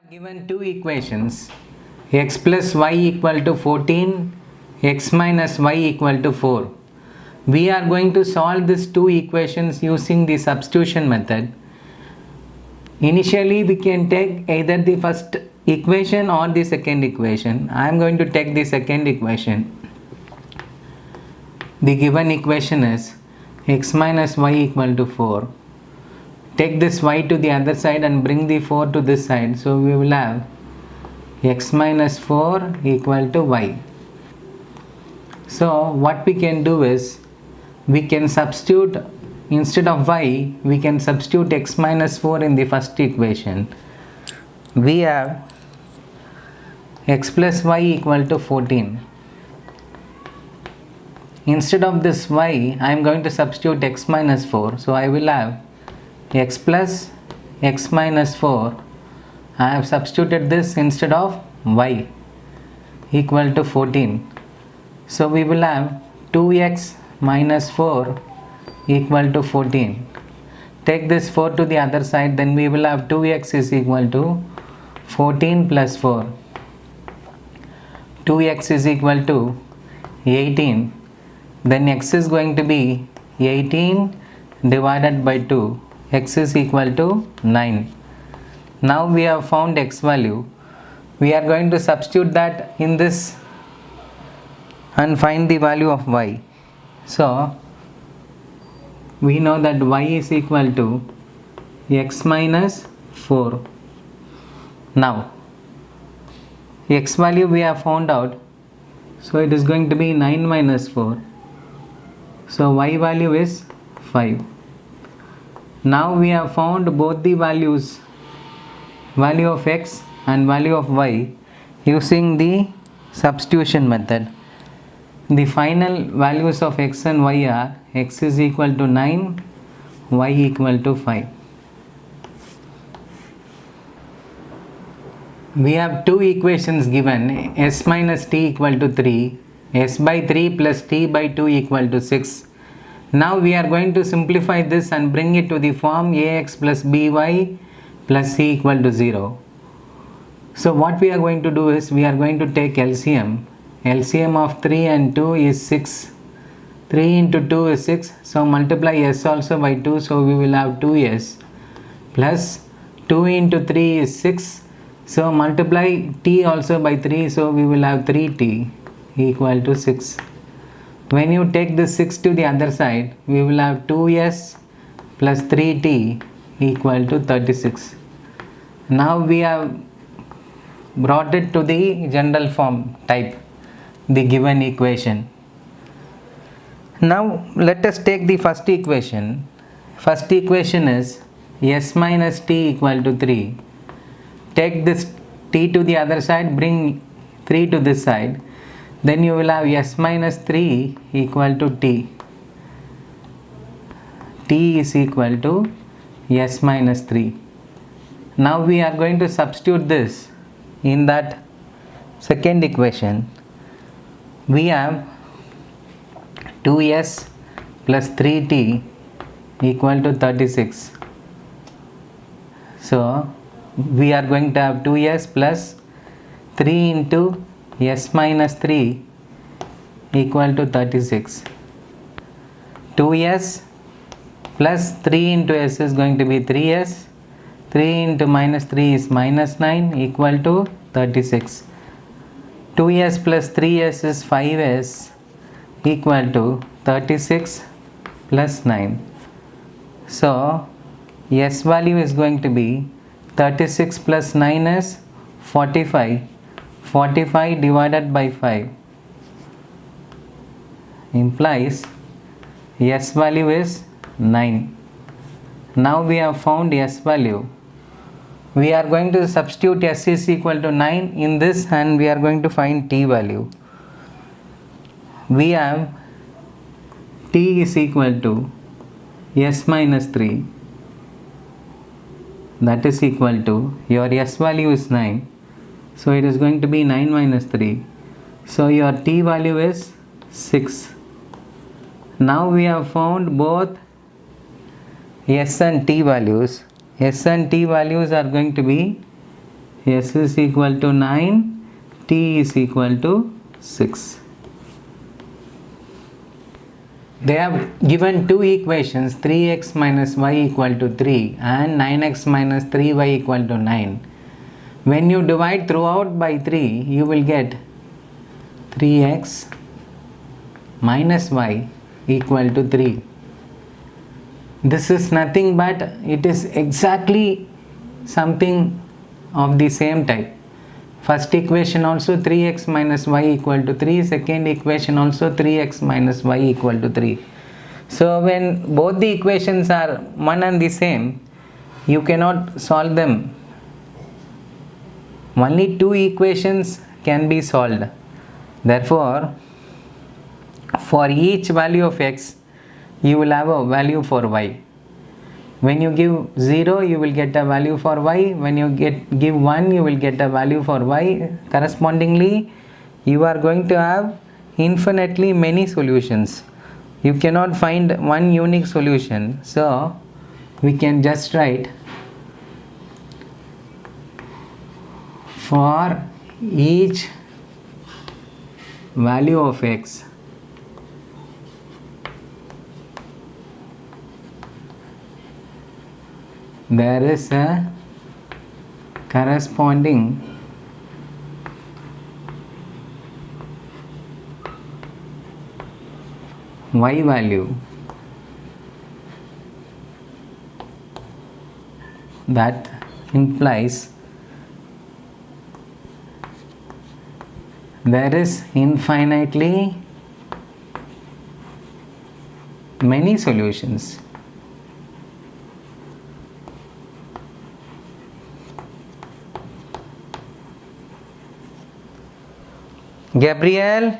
Given two equations, x plus y equal to 14, x minus y equal to 4. We are going to solve these two equations using the substitution method. Initially we can take either the first equation or the second equation. I am going to take the second equation. The given equation is x minus y equal to 4. Take this y to the other side and bring the 4 to this side. So we will have x minus 4 equal to y. So what we can do is we can substitute, instead of y we can substitute x minus 4 in the first equation. We have x plus y equal to 14. Instead of this y I am going to substitute x minus 4. So I will have x plus x minus 4. I have substituted this instead of y equal to 14. So we will have 2x minus 4 equal to 14. Take this 4 to the other side, then we will have 2x is equal to 14 plus 4. 2x is equal to 18. Then x is going to be 18 divided by 2. X is equal to 9. Now we have found x value. We are going to substitute that in this and find the value of y. So we know that y is equal to x minus 4. Now x value we have found out. So it is going to be 9 minus 4. So y value is 5. Now we have found both the values, value of x and value of y, using the substitution method. The final values of x and y are x is equal to 9, y equal to 5. We have two equations given, s minus t equal to 3, s by 3 plus t by 2 equal to 6. Now we are going to simplify this and bring it to the form ax plus by plus c equal to 0. So what we are going to do is we are going to take LCM. LCM of 3 and 2 is 6. 3 into 2 is 6. So multiply s also by 2. So we will have 2s plus 2 into 3 is 6. So multiply t also by 3. So we will have 3t equal to 6. When you take this 6 to the other side, we will have 2s plus 3t equal to 36. Now we have brought it to the general form type, the given equation. Now let us take the first equation. First equation is s minus t equal to 3. Take this t to the other side, bring 3 to this side. Then you will have s minus 3 equal to t. T is equal to s minus 3. Now we are going to substitute this in that second equation. We have 2s plus 3t equal to 36. So we are going to have 2s plus 3 into s minus 3 equal to 36. 2s plus 3 into s is going to be 3s. 3 into minus 3 is minus 9 equal to 36. 2s plus 3s is 5s equal to 36 plus 9. So s value is going to be 36 plus 9 is 45. 45 divided by 5 implies s value is 9. Now we have found s value. We are going to substitute s is equal to 9 in this and we are going to find t value. We have t is equal to s minus 3. That is equal to, your s value is 9. So it is going to be 9 minus 3. So your t value is 6. Now we have found both s and t values. S and t values are going to be s is equal to 9, t is equal to 6. They have given two equations, 3x minus y equal to 3 and 9x minus 3y equal to 9. When you divide throughout by 3, you will get 3x minus y equal to 3. This is nothing but it is exactly something of the same type. First equation also 3x minus y equal to 3. Second equation also 3x minus y equal to 3. So when both the equations are one and the same, you cannot solve them. Only two equations can be solved. Therefore, for each value of x, you will have a value for y. When you give 0, you will get a value for y. When you give 1, you will get a value for y. Correspondingly, you are going to have infinitely many solutions. You cannot find one unique solution. So, we can just write for each value of x, there is a corresponding y value that implies there is infinitely many solutions. Gabriel,